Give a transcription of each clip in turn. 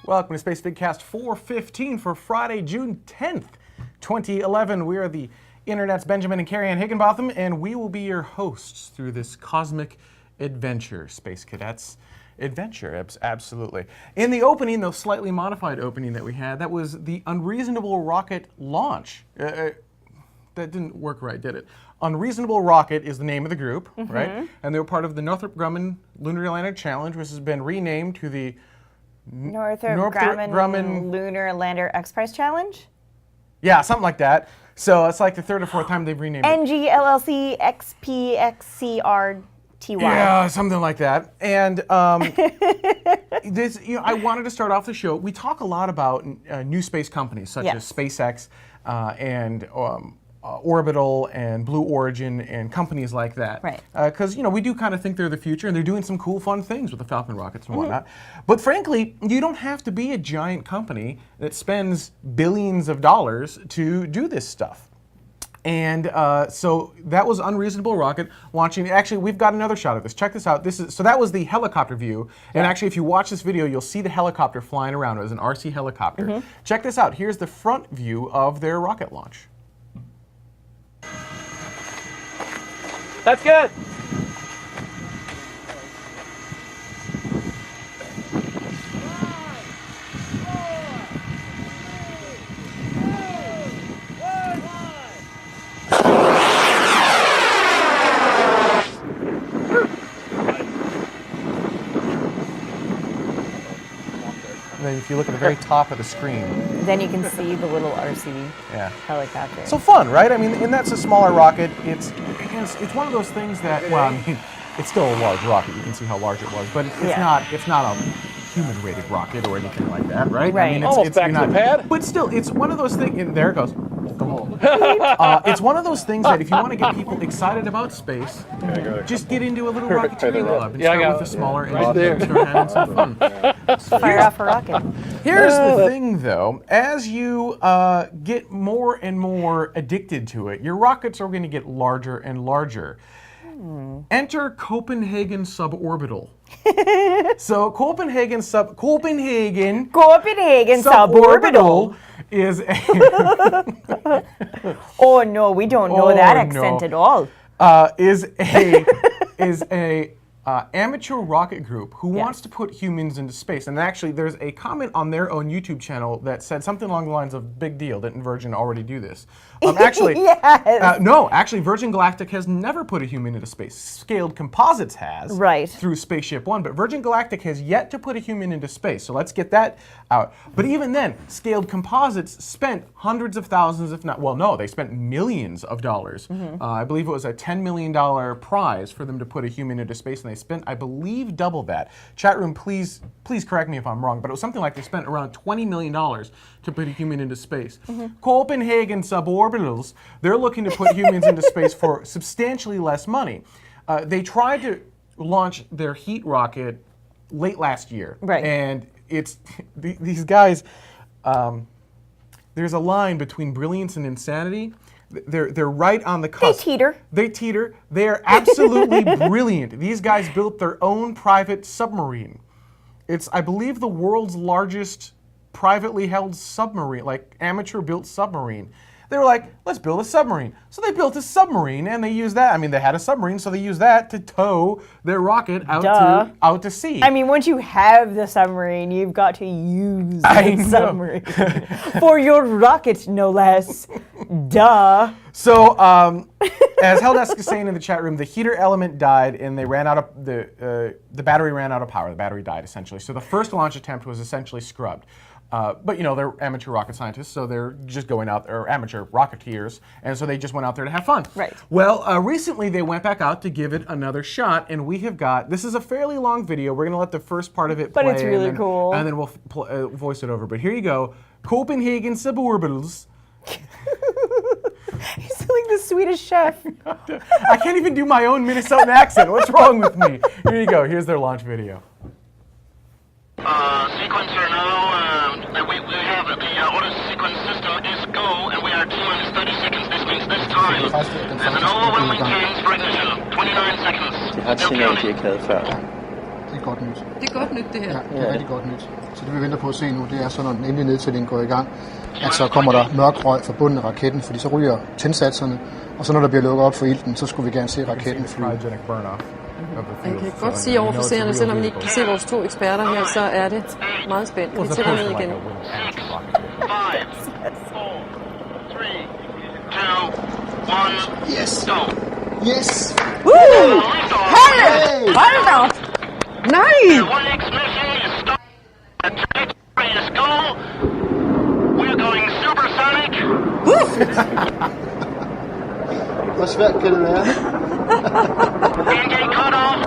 Welcome to Spacevidcast 415 for Friday, June 10th, 2011. We are the Internet's Benjamin and Carrie Ann Higginbotham, and we will be your hosts through this cosmic adventure, Space Cadets. Adventure, absolutely. In the opening, the slightly modified opening that we had, that was the Unreasonable Rocket launch. That didn't work right, did it? Unreasonable Rocket is the name of the group, right? And they were part of the Northrop Grumman Lunar Lander Challenge, which has been renamed to the Northrop Grumman Lunar Lander X Prize Challenge? Yeah, something like that. So it's like the third or fourth time they've renamed it. NGLLC XPXCRTY. Yeah, something like that. And this, I wanted to start off the show. We talk a lot about new space companies such as SpaceX and Orbital and Blue Origin and companies like that. Right. Because, we do kind of think they're the future, and they're doing some cool, fun things with the Falcon rockets and whatnot. But frankly, you don't have to be a giant company that spends billions of dollars to do this stuff. And so that was Unreasonable Rocket launching. Actually, we've got another shot of this. Check this out. So that was the helicopter view. And actually, if you watch this video, you'll see the helicopter flying around. It was an RC helicopter. Check this out. Here's the front view of their rocket launch. That's good. And then if you look at the very top of the screen, Then you can see the little RC helicopter. So fun, right? I mean, and that's a smaller rocket. It's one of those things that, well, I mean, it's still a large rocket. You can see how large it was, but it's not a human-rated rocket or anything like that, right? Right. I mean, Almost back to the pad. But still, it's one of those things. And there it goes. It's one of those things that if you want to get people excited about space, just get into a little Rocketeer club and start with a smaller engine and start having some fun. Fire off a rocket. Here's the thing, though. As you get more and more addicted to it, your rockets are going to get larger and larger. Enter Copenhagen suborbital. So Copenhagen suborbital is a Oh no, we don't know that accent at all. is a amateur rocket group who wants to put humans into space. And actually, there's a comment on their own YouTube channel that said something along the lines of, big deal, didn't Virgin already do this? Actually, no, actually, Virgin Galactic has never put a human into space. Scaled Composites has, through Spaceship One, but Virgin Galactic has yet to put a human into space. So let's get that out. But even then, Scaled Composites spent hundreds of thousands, if not, well, no, they spent millions of dollars. I believe it was a $10 million prize for them to put a human into space, and they spent, I believe, double that. Chat room, please correct me if I'm wrong, but it was something like they spent around $20 million to put a human into space. Copenhagen suborbitals, they're looking to put humans into space for substantially less money. They tried to launch their heat rocket late last year. And it's, these guys, there's a line between brilliance and insanity. They're right on the cusp. They teeter. They are absolutely brilliant. These guys built their own private submarine. It's, I believe, the world's largest privately held submarine, like amateur-built submarine. They were like, let's build a submarine. So they built a submarine, and they used that. I mean, they had a submarine, so they used that to tow their rocket out to sea. I mean, once you have the submarine, you've got to use the submarine for your rocket, no less. Duh. So, as Heldesk is saying in the chat room, the heater element died, and they ran out of the battery ran out of power. The battery died essentially. So the first launch attempt was essentially scrubbed. But they're amateur rocket scientists, so they're just going out, or amateur rocketeers, and so they just went out there to have fun. Well, recently they went back out to give it another shot, and we have got, this is a fairly long video. We're going to let the first part of it play. But it's really cool. And then we'll voice it over. But here you go. Copenhagen suborbitals. He's like the Swedish chef. I can't even do my own Minnesotan accent. What's wrong with me? Here you go. Here's their launch video. Sequencer now, we have the order sequence system is go, and we are 2 minutes 30 seconds. This means this time. There's an overwhelming change for ignition. 29 seconds. Action Still counting. energy killfart. rigtig godt nyt. Det er godt nyt, det her. Ja, det er rigtig godt nyt. Så det vi venter på at se nu, det er så, når den endelige nedtælling går i gang, at så kommer der mørk røg fra bunden af raketten, fordi så ryger tændsatserne, og så når der bliver lukket op for ilten, så skulle vi gerne se raketten flyve. Jeg kan godt sige over for seerne, selvom I ikke kan se vores to eksperter her, så er det meget spændt. Vi tæller ned igen. 5, 4, 3, 2, 1, Yes! go. Yes! Hold Hey! da op! Nej! One X mission is starting. The trajectory is go. We're going supersonic. Hvor svært kan det være? Engine cut off.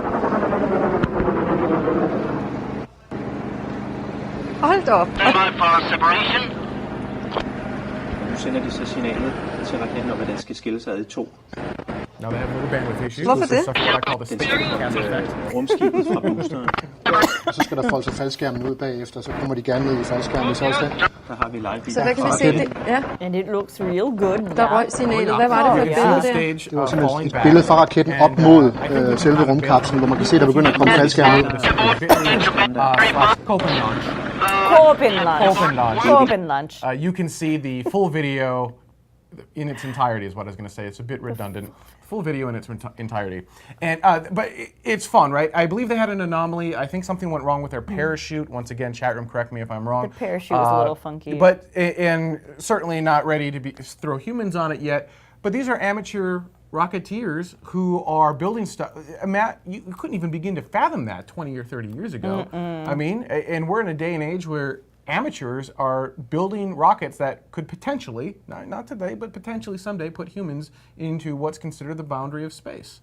Hold da op! Stand by for separation. Nu sender de så signalet til raketten om, at den skal skille sig ad i to. Now they have a little bandwidth issue. Hvorfor This is det? what I call the Spacevidcast effect. Rumskibet fra boosteren, Og så skal der folde sig faldskærmen ud bagefter, så kommer de gerne ned i faldskærmen. Så også der har vi live Så hvad kan vi se? Det, ja, And it looks real good. der røg signalet. Hvad var det for et You can billede see der? the stage det var falling simpelthen et back. billede fra raketten op mod selve rumkapslen, hvor man kan se, der begynder at komme faldskærmen ud. Copen launch. Copen lunch. Copen launch. Copen lunch. You can see the full video in its entirety is what I was going to say. It's a bit redundant. Full video in its entirety. And but it's fun, right? I believe they had an anomaly. I think something went wrong with their parachute. Once again, chat room, correct me if I'm wrong. The parachute was a little funky. But and certainly not ready to throw humans on it yet. But these are amateur Rocketeers who are building stuff. Matt, you couldn't even begin to fathom that 20 or 30 years ago. I mean, and we're in a day and age where amateurs are building rockets that could potentially, not today, but potentially someday put humans into what's considered the boundary of space.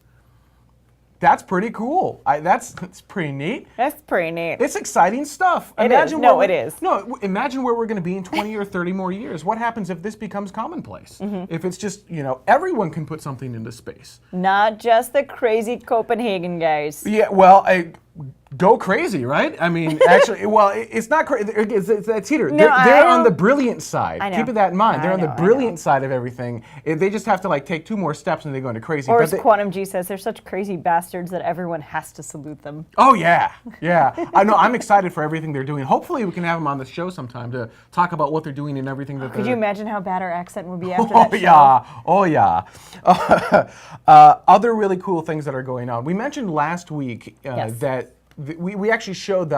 That's pretty cool. That's pretty neat. That's pretty neat. It's exciting stuff. It is. No, it is. No, imagine where we're going to be in 20 or 30 more years. What happens if this becomes commonplace? If it's just, everyone can put something into space. Not just the crazy Copenhagen guys. Yeah, well, go crazy, right? I mean, actually, well, it's not crazy. It's here. They're on the brilliant side. I know. Keep that in mind. They're on the I brilliant side of everything. They just have to take 2 more steps and they go into crazy. Or as Quantum G says, they're such crazy bastards that everyone has to salute them. Oh yeah. I know. I'm excited for everything they're doing. Hopefully, we can have them on the show sometime to talk about what they're doing and everything that. Could you imagine how bad our accent would be after that show? Oh yeah. Other really cool things that are going on. We mentioned last week Yes. that. We actually showed the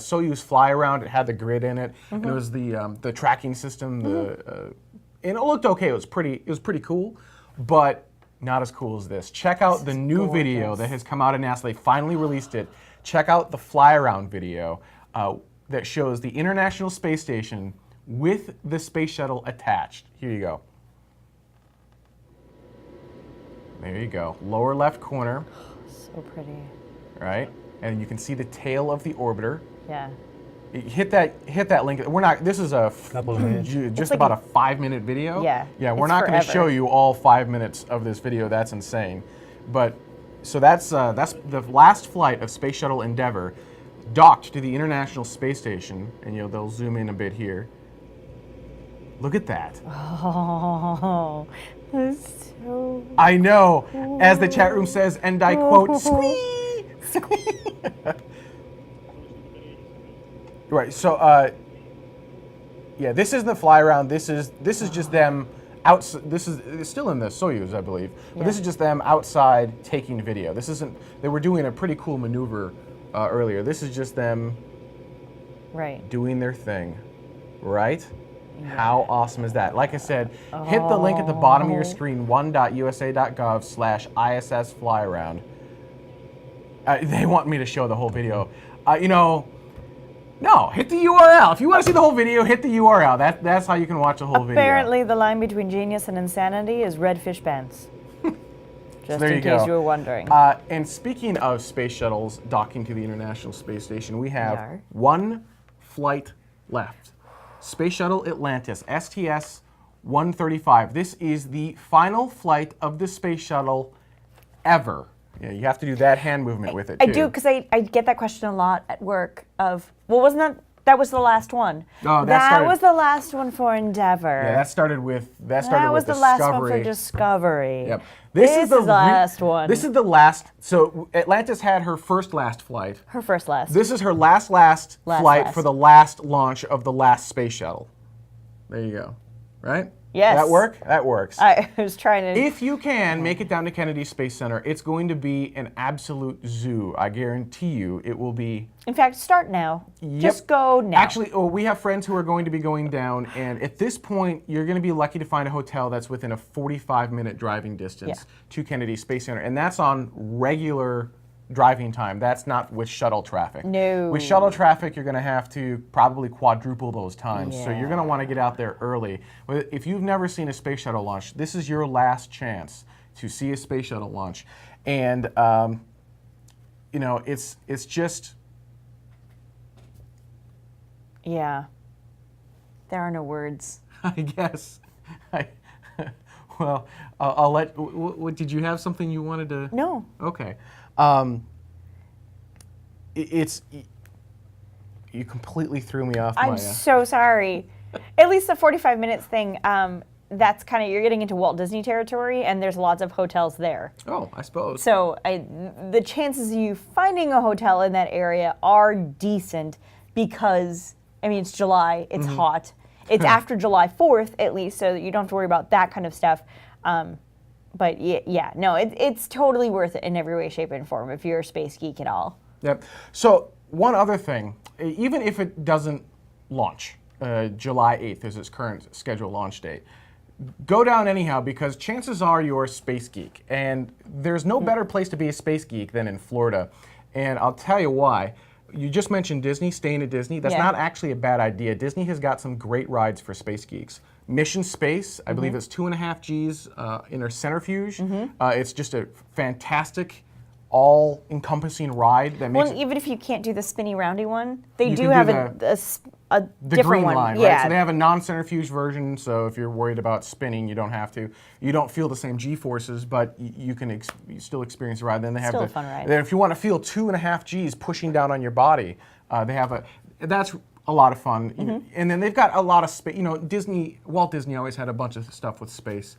Soyuz fly around. It had the grid in it, and it was the tracking system. And it looked okay. It was pretty cool, but not as cool as this. Check out the new video that has come out of NASA. They finally released it. Check out the fly around video that shows the International Space Station with the space shuttle attached. Here you go. There you go. Lower left corner. So pretty. Right. And you can see the tail of the orbiter. Yeah. Hit that link. We're not. This is a Couple of minutes. just like about a 5-minute video. Yeah, Yeah. We're it's not going to forever. show you all 5 minutes of this video. That's insane. But so that's the last flight of Space Shuttle Endeavour, docked to the International Space Station, and they'll zoom in a bit here. Look at that. Oh, that's so. I know. As the chat room says, and I quote, "Squee." Right. So, yeah, this is the fly around. This is just them outside. It's still in the Soyuz, I believe. But this is just them outside taking video. This isn't. They were doing a pretty cool maneuver earlier. This is just them Right. doing their thing, right? How awesome is that? Like I said, hit the link at the bottom of your screen, one.usa.gov/ISS flyaround. They want me to show the whole video. No, hit the URL. If you want to see the whole video, hit the URL. That's how you can watch the whole video. Apparently, the line between genius and insanity is red fish pants. Just there in you case go. you were wondering. And speaking of space shuttles docking to the International Space Station, we have are. 1 flight left. Space Shuttle Atlantis, STS-135. This is the final flight of the space shuttle ever. Yeah, you have to do that hand movement with it, I too. do, because I get that question a lot at work of, well, wasn't that That was the last one. Oh, that was the last one for Endeavor. Yeah, that started with That Discovery. was the last one for Discovery. Yep. This is the last one. This is the last. So Atlantis had her last flight. Her first last. This is her last flight for the last launch of the last space shuttle. There you go. Right? Yes. That work? That works. I was trying to... If you can make it down to Kennedy Space Center, it's going to be an absolute zoo. I guarantee you it will be. In fact, start now. Yep. Just go now. Actually, we have friends who are going to be going down, and at this point, you're going to be lucky to find a hotel that's within a 45-minute driving distance to Kennedy Space Center, and that's on regular driving time. That's not with shuttle traffic. No. With shuttle traffic, you're going to have to probably quadruple those times. So you're going to want to get out there early. If you've never seen a space shuttle launch, this is your last chance to see a space shuttle launch. And you know, it's just. Yeah. There are no words. I guess. Well, I'll let. What did you have something you wanted to? No. Okay. You completely threw me off, Maya. I'm so sorry. At least the 45 minutes thing, that's kind of, you're getting into Walt Disney territory, and there's lots of hotels there. Oh, I suppose. So the chances of you finding a hotel in that area are decent because, I mean, it's July, it's hot. It's after July 4th, at least, so that you don't have to worry about that kind of stuff. But yeah, no, it's totally worth it in every way, shape, and form if you're a space geek at all. Yep. So one other thing, even if it doesn't launch, July 8th is its current scheduled launch date, go down anyhow because chances are you're a space geek. And there's no better place to be a space geek than in Florida. And I'll tell you why. You just mentioned Disney, staying at Disney. That's not actually a bad idea. Disney has got some great rides for space geeks. Mission Space, I believe it's 2.5 G's in their centrifuge. It's just a fantastic, all-encompassing ride that makes. Well, even if you can't do the spinny roundy one, they do can have do a the different green one. line, right? Yeah. So they have a non-centrifuge version. So if you're worried about spinning, you don't have to. You don't feel the same G-forces, but you can you still experience the ride. Then they have Still a fun ride. Then if you want to feel 2.5 G's pushing down on your body, they have that's a lot of fun. And then they've got a lot of space. You know, Walt Disney always had a bunch of stuff with space.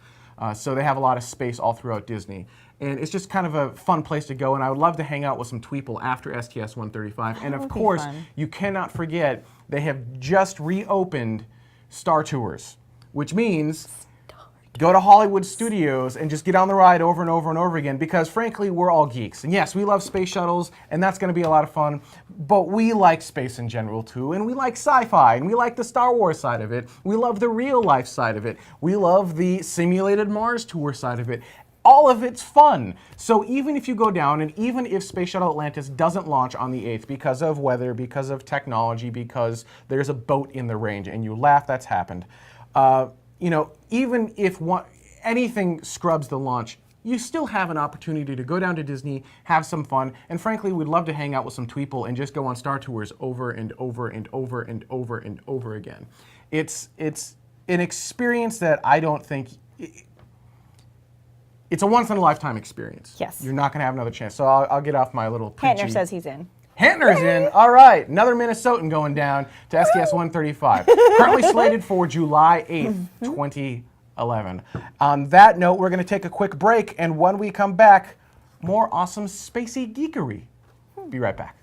So they have a lot of space all throughout Disney. And it's just kind of a fun place to go. And I would love to hang out with some Tweeple after STS-135. And of course, you cannot forget, they have just reopened Star Tours, which means go to Hollywood Studios and just get on the ride over and over and over again because frankly, we're all geeks. And yes, we love space shuttles and that's gonna be a lot of fun, but we like space in general too, and we like sci-fi, and we like the Star Wars side of it. We love the real life side of it. We love the simulated Mars tour side of it. All of it's fun. So even if you go down, and even if Space Shuttle Atlantis doesn't launch on the 8th because of weather, because of technology, because there's a boat in the range, and you laugh, that's happened. You know, even if anything scrubs the launch, you still have an opportunity to go down to Disney, have some fun, and frankly, we'd love to hang out with some Tweeple and just go on Star Tours over and over and over and over and over again. It's an experience that I don't think. It's a once-in-a-lifetime experience. Yes. You're not going to have another chance. So I'll get off my little preachy. Hantner says he's in. Hantner's in. All right. Another Minnesotan going down to STS-135. Currently slated for July 8th, 2011. On that note, we're going to take a quick break. And when we come back, more awesome spacey geekery. Be right back.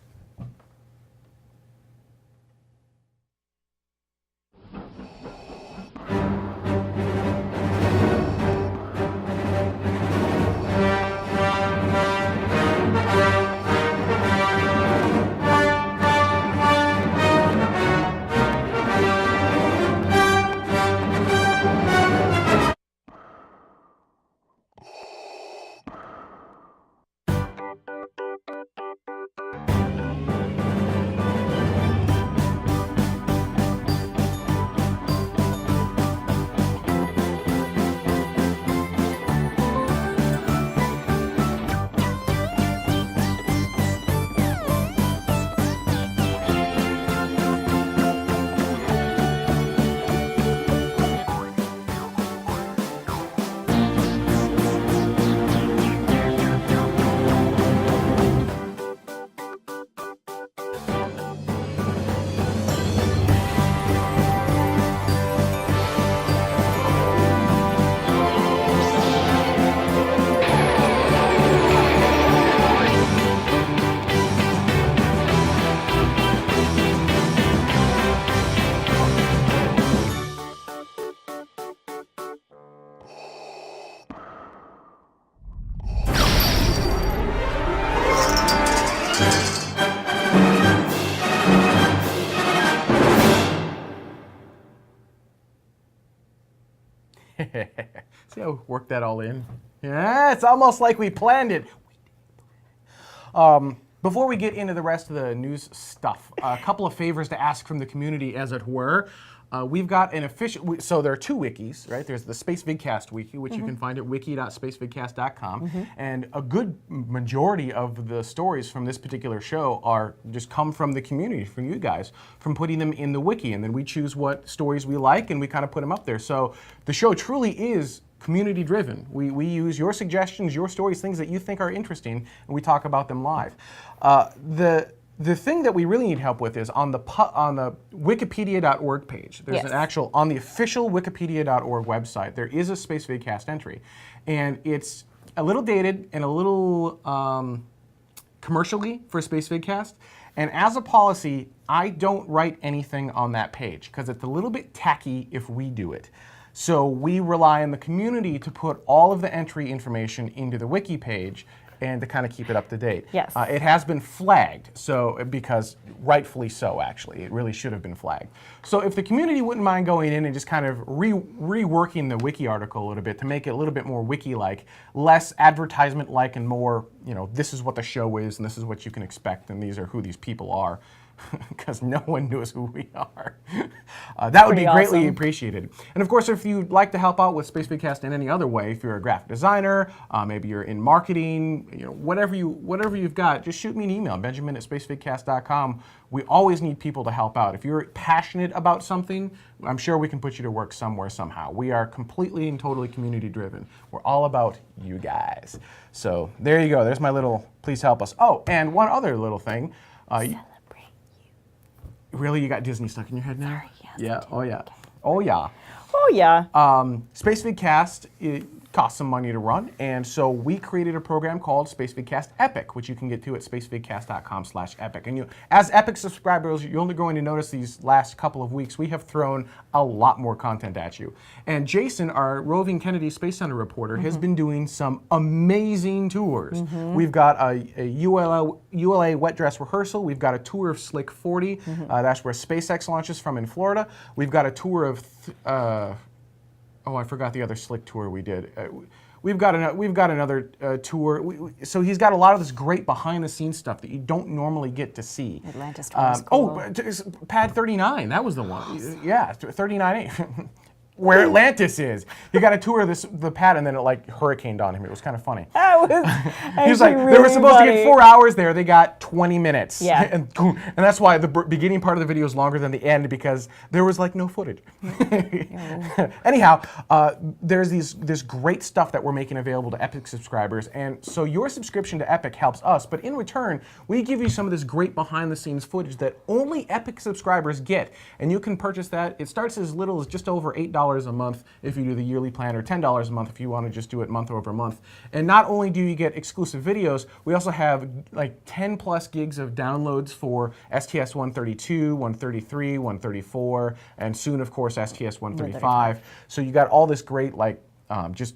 See how we worked that all in? Yeah, it's almost like we planned it. Before we get into the rest of the news stuff, a couple of favors to ask from the community, as it were. We've got an official, so there are two wikis, right? There's the Spacevidcast wiki, which you can find at wiki.spacevidcast.com, and a good majority of the stories from this particular show are just come from the community, from you guys, from putting them in the wiki, and then we choose what stories we like and we kind of put them up there. So the show truly is community driven. We use your suggestions, your stories, things that you think are interesting, and we talk about them live. The thing that we really need help with is on the wikipedia.org page. There's an actual, on the official wikipedia.org website, there is a Spacevidcast entry. And it's a little dated and a little commercially for Spacevidcast. And as a policy, I don't write anything on that page because it's a little bit tacky if we do it. So we rely on the community to put all of the entry information into the wiki page and to kind of keep it up to date. Yes. It has been flagged, so because rightfully so, actually. It really should have been flagged. So if the community wouldn't mind going in and just kind of reworking the wiki article a little bit to make it a little bit more wiki-like, less advertisement-like and more, you know, this is what the show is and this is what you can expect and these are who these people are. Because no one knows who we are. That would be greatly appreciated. And of course, if you'd like to help out with Spacevidcast in any other way, if you're a graphic designer, maybe you're in marketing, you know, whatever you've got, just shoot me an email, benjamin@spacevidcast.com. We always need people to help out. If you're passionate about something, I'm sure we can put you to work somewhere, somehow. We are completely and totally community driven. We're all about you guys. So there you go. There's my little, please help us. Oh, and one other little thing. Really, you got Disney stuck in your head now? Sorry, yes, yeah. Oh yeah. Oh yeah. Oh yeah. Spacevidcast, it costs some money to run, and so we created a program called Spacevidcast Epic, which you can get to at spacevidcast.com/epic. And as Epic subscribers, you're only going to notice these last couple of weeks we have thrown a lot more content at you. And Jason, our roving Kennedy Space Center reporter, has been doing some amazing tours. We've got a ULA wet dress rehearsal. We've got a tour of Slick 40. That's where SpaceX launches from in Florida. We've got a tour of oh, I forgot the other Slick tour we did. We've got another tour. So he's got a lot of this great behind-the-scenes stuff that you don't normally get to see. Atlantis tour is cool. Pad 39. That was the one. Yeah, 39A. Where Atlantis is. He got a tour of the pad, and then it like hurricaned on him. It was kind of funny. That was He's like, really they were supposed funny. to get 4 hours there. They got 20 minutes. Yeah. And that's why the beginning part of the video is longer than the end, because there was like no footage. Anyhow, there's this great stuff that we're making available to Epic subscribers, and so your subscription to Epic helps us, but in return, we give you some of this great behind-the-scenes footage that only Epic subscribers get, and you can purchase that. It starts as little as just over $8 a month if you do the yearly plan, or $10 a month if you want to just do it month over month. And not only do you get exclusive videos, we also have like 10 plus gigs of downloads for STS-132, 133, 134, and soon, of course, STS-135. So you got all this great, like, just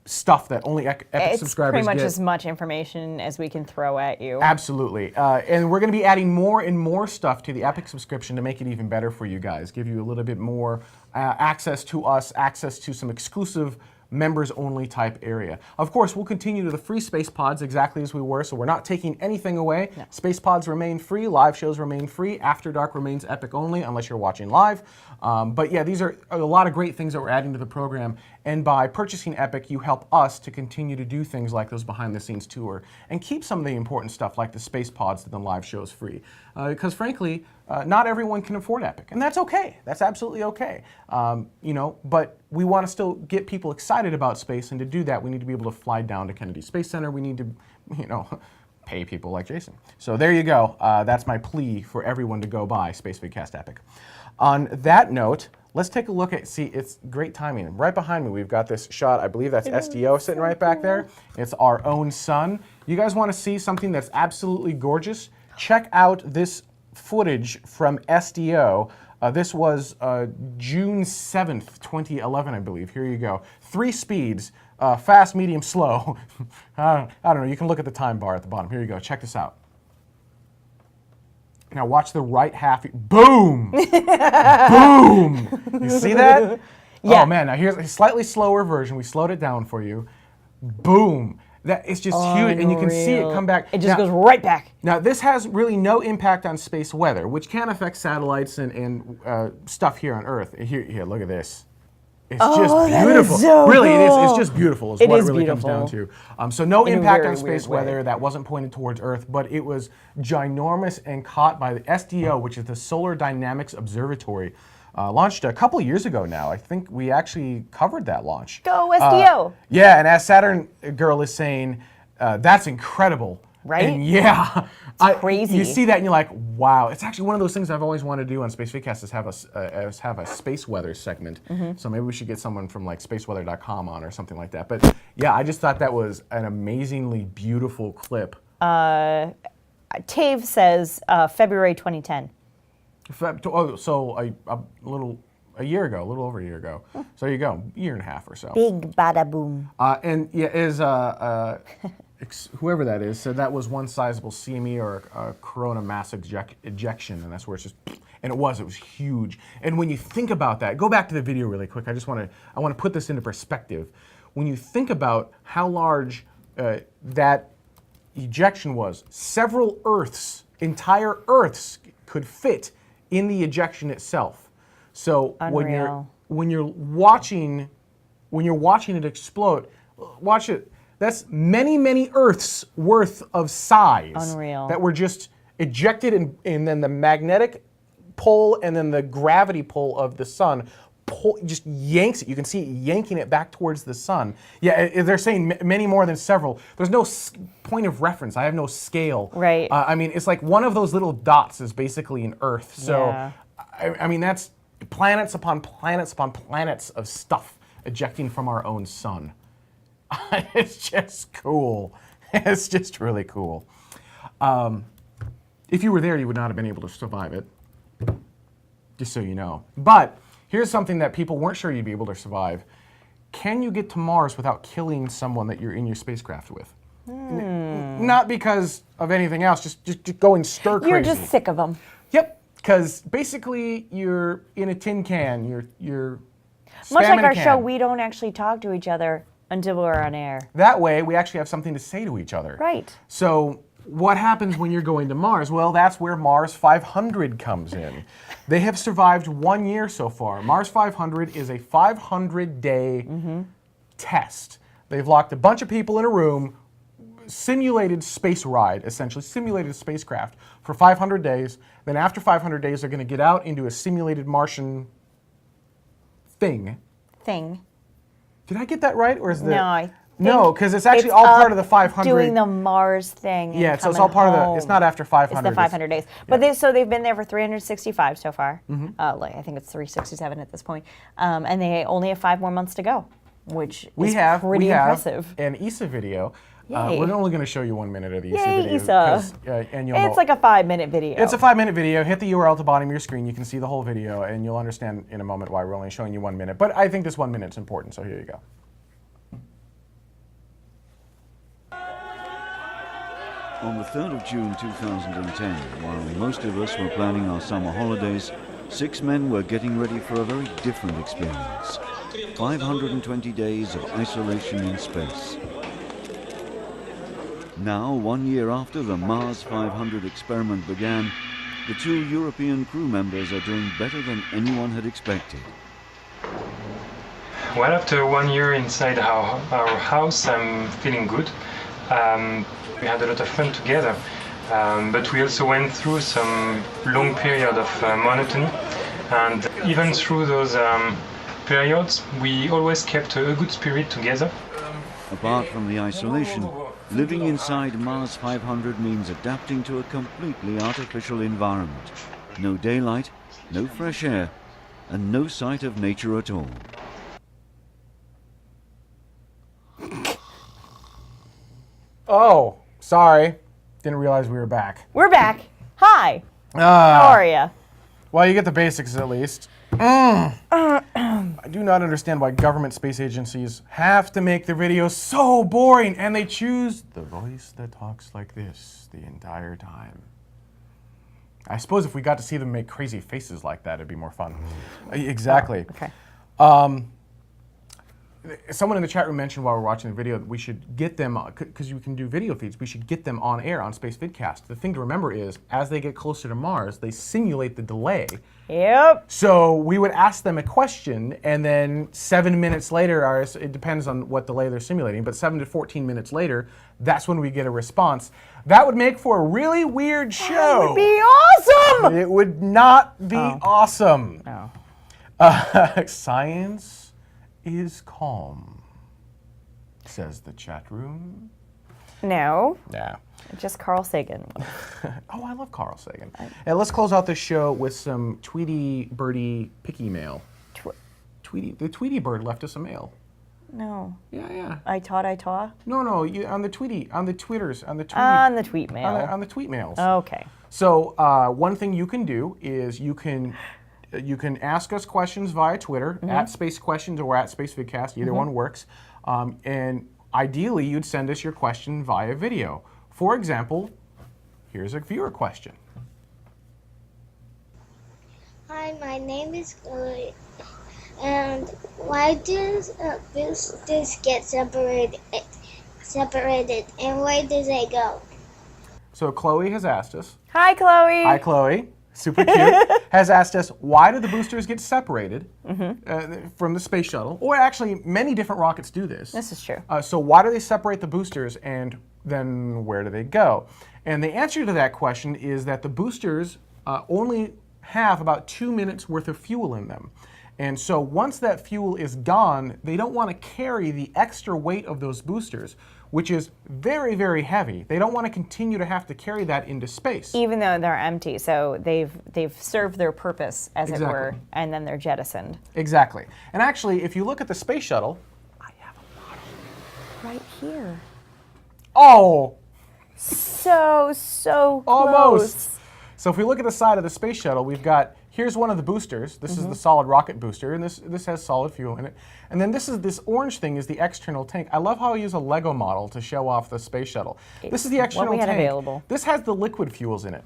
stuff that only Epic subscribers get. It's pretty much as much information as we can throw at you. Absolutely. And we're going to be adding more and more stuff to the Epic subscription to make it even better for you guys, give you a little bit more access to us, access to some exclusive members-only type area. Of course, we'll continue to the free Space Pods exactly as we were, so we're not taking anything away. No. Space Pods remain free, live shows remain free, After Dark remains Epic only, unless you're watching live. But yeah, these are a lot of great things that we're adding to the program, and by purchasing Epic, you help us to continue to do things like those behind-the-scenes tour, and keep some of the important stuff like the Space Pods to the live shows free. Because frankly, not everyone can afford Epic, and that's okay. That's absolutely okay. You know, but we want to still get people excited about space, and to do that, we need to be able to fly down to Kennedy Space Center. We need to, you know, pay people like Jason. So there you go. That's my plea for everyone to go buy Spacevidcast Epic. On that note, let's take a look at, see, it's great timing. Right behind me, we've got this shot. I believe that's SDO sitting right back there. It's our own sun. You guys want to see something that's absolutely gorgeous? Check out this footage from SDO. This was June 7th, 2011, I believe. Here you go. 3 speeds, fast, medium, slow. I don't know, you can look at the time bar at the bottom. Here you go, check this out. Now watch the right half, boom! Boom! You see that? Yeah. Oh man, now here's a slightly slower version. We slowed it down for you. Boom. It's just huge, and you can see it come back. It just goes right back. Now this has really no impact on space weather, which can affect satellites and stuff here on Earth. Here, look at this. It's just beautiful. Is so really, cool. It's just beautiful. Is It what is it really beautiful. comes down to. So no In a impact very on space weird way. weather. That wasn't pointed towards Earth, but it was ginormous and caught by the SDO, which is the Solar Dynamics Observatory. Launched a couple years ago now. I think we actually covered that launch. Go SDO. Yeah, and as Saturn Girl is saying, that's incredible. Right? And yeah. crazy. You see that and you're like, wow. It's actually one of those things I've always wanted to do on Spacevidcast is have a space weather segment. So maybe we should get someone from like spaceweather.com on or something like that. But yeah, I just thought that was an amazingly beautiful clip. Tave says February 2010. So a year ago, a little over a year ago. So there you go, year and a half or so. Big bada boom. And yeah, whoever that is said that was one sizable CME or a corona mass ejection, and that's where it's just, and it was huge. And when you think about that, go back to the video really quick. I want to put this into perspective. When you think about how large that ejection was, several Earths, entire Earths could fit in the ejection itself. So Unreal. when you're watching it explode, watch it. That's many Earths worth of size. Unreal. That were just ejected, and then the magnetic pull and then the gravity pull of the sun just yanks it. You can see it yanking it back towards the sun. Yeah, they're saying many more than several. There's no point of reference. I have no scale. Right. I mean, it's like one of those little dots is basically an Earth. So, Yeah. I mean, that's planets upon planets upon planets of stuff ejecting from our own sun. It's just cool. It's just really cool. If you were there, you would not have been able to survive it. Just so you know. But here's something that people weren't sure you'd be able to survive. Can you get to Mars without killing someone that you're in your spacecraft with? Not because of anything else, just going stir crazy. You're just sick of them. Yep, because basically you're in a tin can. You're Much spamming like a our can. show, we don't actually talk to each other until we're on air. That way, we actually have something to say to each other. Right. So what happens when you're going to Mars? Well, that's where Mars 500 comes in. They have survived 1 year so far. Mars 500 is a 500-day test. They've locked a bunch of people in a room, simulated space ride, essentially, simulated spacecraft for 500 days. Then after 500 days, they're going to get out into a simulated Martian thing. Did I get that right, or is the No, because it's actually all part of the 500. Doing the Mars thing. And yeah, so it's all part of the. It's not after 500. It's the 500 days. But they've been there for 365 so far. I think it's 367 at this point. And they only have 5 more months to go, which is pretty impressive. An ESA video. Yay. We're only going to show you 1 minute of the ESA Yay, video. ESA. And you'll It's like a 5-minute video. It's a 5-minute video. Hit the URL at the bottom of your screen. You can see the whole video, and you'll understand in a moment why we're only showing you 1 minute. But I think this 1 minute is important, so here you go. On the 3rd of June 2010, while most of us were planning our summer holidays, 6 men were getting ready for a very different experience. 520 days of isolation in space. Now, 1 year after the Mars 500 experiment began, the 2 European crew members are doing better than anyone had expected. Well, after 1 year inside our house, I'm feeling good. We had a lot of fun together, but we also went through some long period of monotony, and even through those periods, we always kept a good spirit together. Apart from the isolation, living inside Mars 500 means adapting to a completely artificial environment. No daylight, no fresh air, and no sight of nature at all. Oh, sorry. Didn't realize we were back. We're back. Hi. How are you? Well, you get the basics at least. I do not understand why government space agencies have to make the videos so boring, and they choose the voice that talks like this the entire time. I suppose if we got to see them make crazy faces like that, it'd be more fun. Exactly. Okay. Someone in the chat room mentioned while we're watching the video that we should get them, because you can do video feeds, we should get them on air on Spacevidcast. The thing to remember is, as they get closer to Mars, they simulate the delay. Yep. So we would ask them a question, and then 7 minutes later, or it depends on what delay they're simulating, but 7 to 14 minutes later, that's when we get a response. That would make for a really weird show. That would be awesome! It would not be awesome. No. Science is calm, says the chat room. No. Yeah. Just Carl Sagan. Oh, I love Carl Sagan. And let's close out this show with some Tweety Birdie picky mail. The Tweety Bird left us a mail. No. Yeah. I taught. No, on the Tweety, on the Twitters, on the tweet. On the tweet mail. On the tweet mails. Okay. So one thing you can do is you can ask us questions via Twitter, at Space Questions or at Spacevidcast, either one works. And ideally, you'd send us your question via video. For example, here's a viewer question. Hi, my name is Chloe. And why do boosters get separated, and where do they go? So Chloe has asked us. Hi, Chloe. Hi, Chloe. Super cute. Has asked us, why do the boosters get separated from the space shuttle? Or actually, many different rockets do this. This is true. So why do they separate the boosters, and then where do they go? And the answer to that question is that the boosters only have about 2 minutes worth of fuel in them. And so once that fuel is gone, they don't want to carry the extra weight of those boosters, which is very, very heavy. They don't want to continue to have to carry that into space. Even though they're empty, so they've served their purpose, as it were, and then they're jettisoned. Exactly. And actually, if you look at the space shuttle, I have a model. Right here. Oh! So close. Almost. So if we look at the side of the space shuttle, we've got, here's one of the boosters. This is the solid rocket booster, and this has solid fuel in it. And then this orange thing is the external tank. I love how I use a Lego model to show off the space shuttle. This is the external tank. What we had available. This has the liquid fuels in it.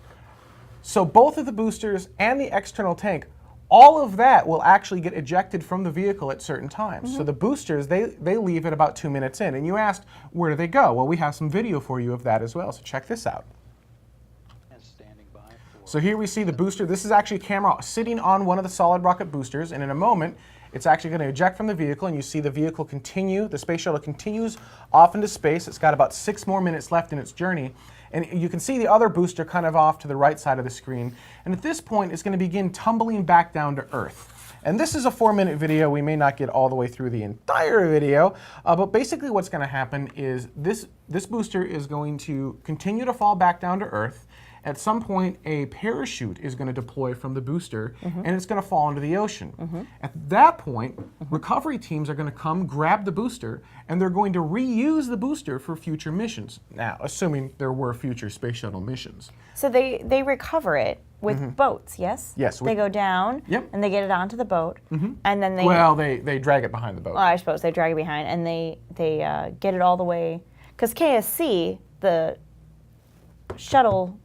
So both of the boosters and the external tank, all of that will actually get ejected from the vehicle at certain times. So the boosters, they leave at about 2 minutes in. And you asked, where do they go? Well, we have some video for you of that as well, so check this out. So here we see the booster. This is actually a camera sitting on one of the solid rocket boosters, and in a moment, it's actually going to eject from the vehicle, and you see the vehicle continue, the space shuttle continues off into space. It's got about 6 more minutes left in its journey, and you can see the other booster kind of off to the right side of the screen, and at this point, it's going to begin tumbling back down to Earth. And this is a 4-minute video. We may not get all the way through the entire video, but basically what's going to happen is this booster is going to continue to fall back down to Earth. At some point, a parachute is going to deploy from the booster, and it's going to fall into the ocean. At that point, recovery teams are going to come, grab the booster, and they're going to reuse the booster for future missions. Now, assuming there were future space shuttle missions. So they recover it with boats, yes? Yes. They go down, and they get it onto the boat, and then they... Well, they drag it behind the boat. I suppose they drag it behind, and they get it all the way... Because KSC, the shuttle...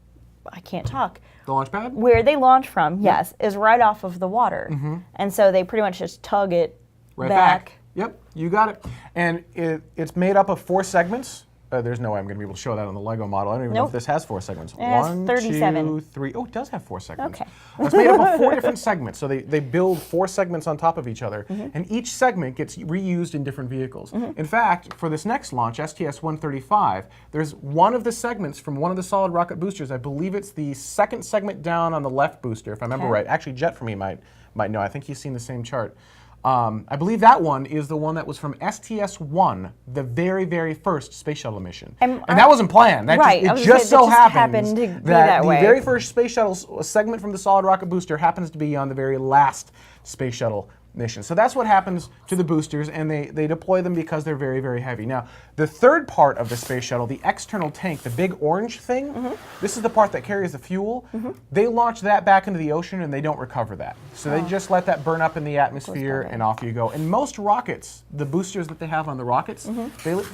I can't talk. The launch pad? Where they launch from, yes, is right off of the water. And so they pretty much just tug it back. Yep, you got it. And it's made up of 4 segments. There's no way I'm going to be able to show that on the Lego model. I don't even know if this has 4 segments. It has 1, 37. 2, 3. Oh, it does have 4 segments. Okay. It's made up of 4 different segments. So they build 4 segments on top of each other. And each segment gets reused in different vehicles. In fact, for this next launch, STS-135, there's one of the segments from one of the solid rocket boosters. I believe it's the 2nd segment down on the left booster, if I remember right. Actually, Jet for me might know. I think he's seen the same chart. I believe that one is the one that was from STS-1, the very, very first space shuttle mission. And that wasn't planned. That right. It just so happens to be that way. The very first space shuttle segment from the solid rocket booster happens to be on the very last space shuttle mission. So that's what happens to the boosters, and they deploy them because they're very, very heavy. Now, the third part of the space shuttle, the external tank, the big orange thing, this is the part that carries the fuel. They launch that back into the ocean, and they don't recover that. So they just let that burn up in the atmosphere, and off you go. And most rockets, the boosters that they have on the rockets,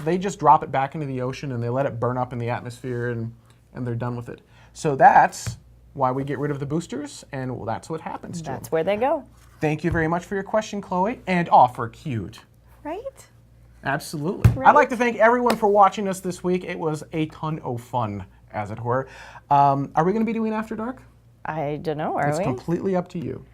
they just drop it back into the ocean, and they let it burn up in the atmosphere, and they're done with it. So that's why we get rid of the boosters, and well, that's what happens to That's them. where they go. Thank you very much for your question, Chloe, and for cute. Right? Absolutely. Right? I'd like to thank everyone for watching us this week. It was a ton of fun, as it were. Are we going to be doing After Dark? I don't know, are It's we? completely up to you.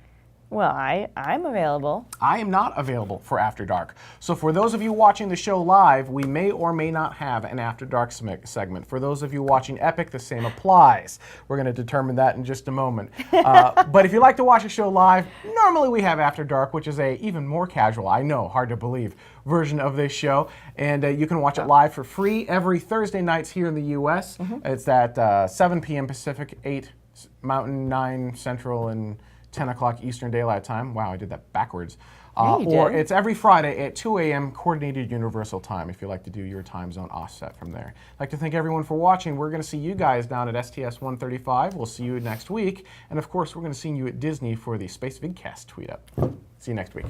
Well, I'm available. I am not available for After Dark. So for those of you watching the show live, we may or may not have an After Dark segment. For those of you watching Epic, the same applies. We're going to determine that in just a moment. But if you like to watch a show live, normally we have After Dark, which is a even more casual, I know, hard to believe, version of this show. And you can watch it live for free every Thursday nights here in the U.S. It's at 7 p.m. Pacific, 8 Mountain, 9 Central, and 10 o'clock Eastern Daylight Time. Wow, I did that backwards. Or it's every Friday at 2 a.m. Coordinated Universal Time if you like to do your time zone offset from there. I'd like to thank everyone for watching. We're going to see you guys down at STS 135. We'll see you next week. And of course, we're going to see you at Disney for the Spacevidcast tweet up. See you next week.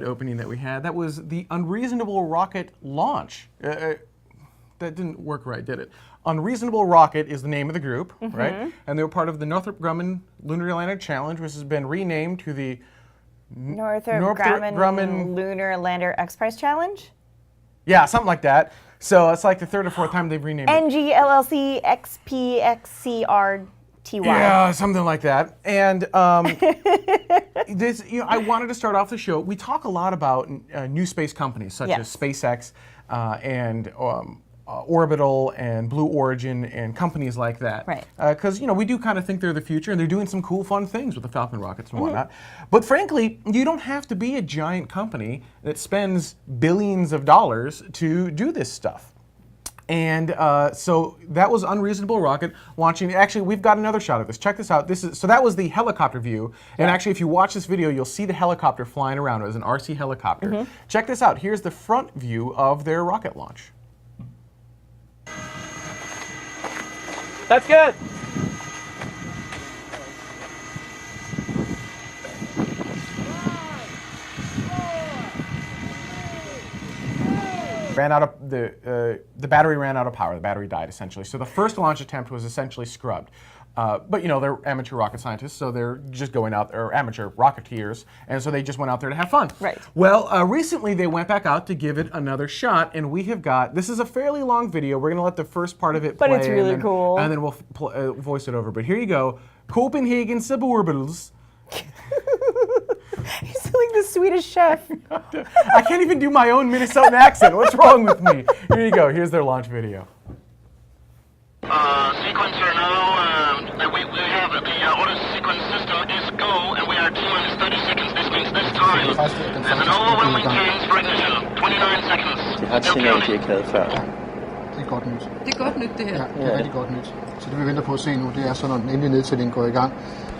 Opening that we had, that was the Unreasonable Rocket launch. That didn't work right, did it? Unreasonable Rocket is the name of the group, right? And they were part of the Northrop Grumman Lunar Lander Challenge, which has been renamed to the Northrop Grumman Lunar Lander X Prize Challenge? Yeah, something like that. So it's like the third or fourth time they've renamed it. NGLLC XPXCRTY. Yeah, something like that. And this, I wanted to start off the show. We talk a lot about new space companies such as SpaceX and Orbital and Blue Origin and companies like that. Right. Because we do kind of think they're the future, and they're doing some cool, fun things with the Falcon rockets and whatnot. But frankly, you don't have to be a giant company that spends billions of dollars to do this stuff. And so that was Unreasonable Rocket launching. Actually, we've got another shot of this. Check this out. So that was the helicopter view. And actually, if you watch this video, you'll see the helicopter flying around. It was an RC helicopter. Check this out. Here's the front view of their rocket launch. That's good. Ran out of the battery ran out of power. The battery died essentially. So the first launch attempt was essentially scrubbed. But they're amateur rocket scientists, so they're just going out there, or amateur Rocketeers, and so they just went out there to have fun. Right. Well, recently they went back out to give it another shot, and we have got, this is a fairly long video. We're going to let the first part of it play. But it's really cool. And then we'll voice it over. But here you go. Copenhagen Suburbitals. He's like the Swedish chef. I can't even do my own Minnesotan accent. What's wrong with me? Here you go. Here's their launch video. Sequencer now. We have the auto sequence system is go, and we are 2 minutes 30 seconds. This means this time. There's an overwhelming chance for ignition. 29 seconds. Det har et signal, de ikke havde før. Det er godt nyt. Det er godt nyt, det her. Ja, det er rigtig godt nyt. Så det vi venter på at se nu, det er så, når den endelige nedtælling går i gang,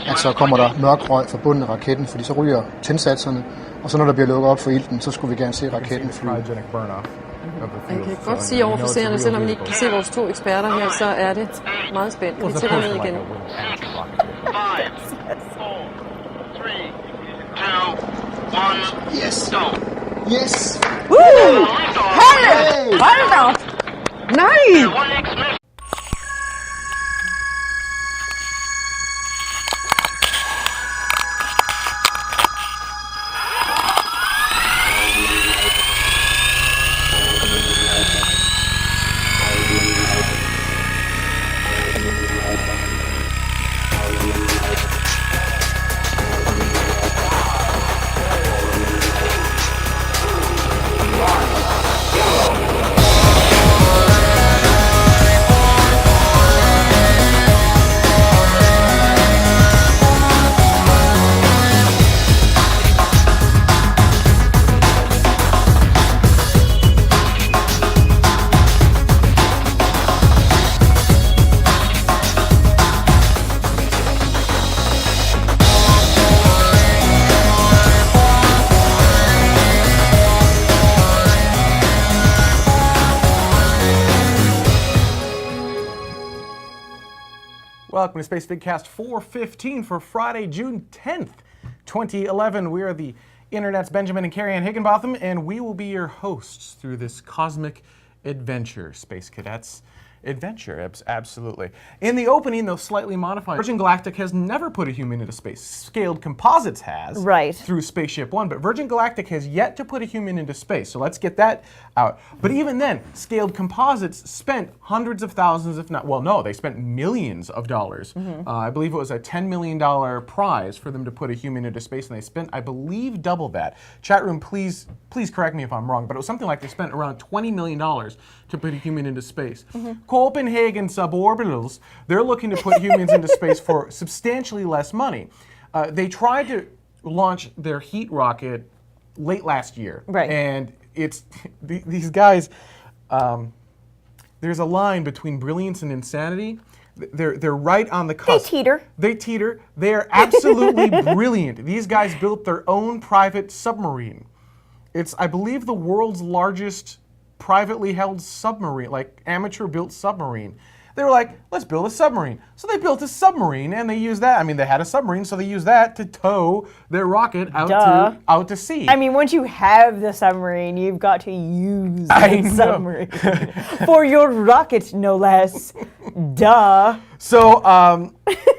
at så kommer der mørk røg fra bunden af raketten, fordi så ryger tændsatserne, og så når der bliver lukket op for ilten, så skulle vi gerne se raketten flyve. Jeg kan godt sige over for seerne, selvom I ikke kan se vores to eksperter her, så er det meget spændt. Vi tæller ned igen. 6, 5, 4, 3, 2, 1, Yes! go. Yes! Woo! Hey! Hold da op! Nej! 1x mission. Welcome to Spacevidcast 415 for Friday, June 10th, 2011. We are the Internet's Benjamin and Carrie Ann Higginbotham, and we will be your hosts through this cosmic adventure, Space Cadets. Adventure, absolutely. In the opening, though slightly modified, Virgin Galactic has never put a human into space. Scaled Composites has, right, through Spaceship One, but Virgin Galactic has yet to put a human into space, so let's get that out. But even then, Scaled Composites spent hundreds of thousands, if not, well, no, they spent millions of dollars. I believe it was a $10 million prize for them to put a human into space, and they spent, I believe, double that. Chat room, please correct me if I'm wrong, but it was something like they spent around $20 million to put a human into space. Copenhagen suborbitals, they're looking to put humans into space for substantially less money. They tried to launch their heat rocket late last year. Right. And it's, these guys, there's a line between brilliance and insanity. They're right on the cusp. They teeter. They teeter. They are absolutely brilliant. These guys built their own private submarine. It's, I believe, the world's largest privately held submarine, like amateur-built submarine. They were like, let's build a submarine. So they built a submarine, and they used that. I mean, they had a submarine, so they used that to tow their rocket out to sea. I mean, once you have the submarine, you've got to use the submarine for your rocket, no less. Duh. So,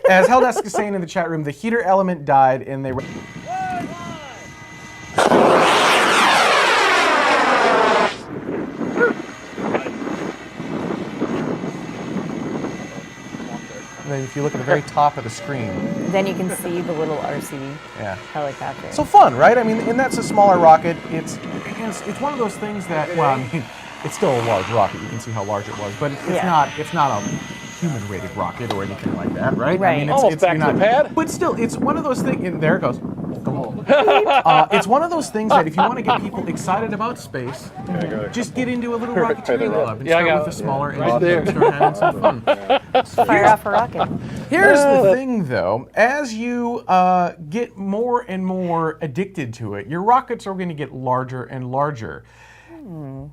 as Heldesk is saying in the chat room, the heater element died, and they. And then if you look at the very top of the screen, then you can see the little RC helicopter. So fun, right? I mean, and that's a smaller rocket. It's one of those things that, well, I mean, it's still a large rocket. You can see how large it was, but it's not a human-rated rocket or anything like that, right? Right. I mean, Almost back to the pad. But still, it's one of those things. And there it goes. It's one of those things that if you want to get people excited about space, just get into a little Rocketeer club and start with a smaller engine and start having some fun. Fire off a rocket. Here's the thing, though. As you get more and more addicted to it, your rockets are going to get larger and larger.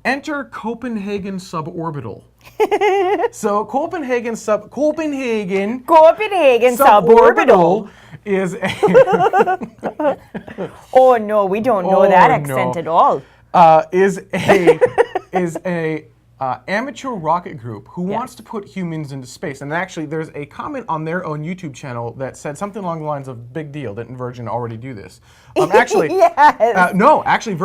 Enter Copenhagen suborbital. So Copenhagen suborbital is a oh no, we don't know that accent at all. Is a amateur rocket group who wants to put humans into space. And actually, there's a comment on their own YouTube channel that said something along the lines of, big deal, didn't Virgin already do this? Actually, yes. no, actually,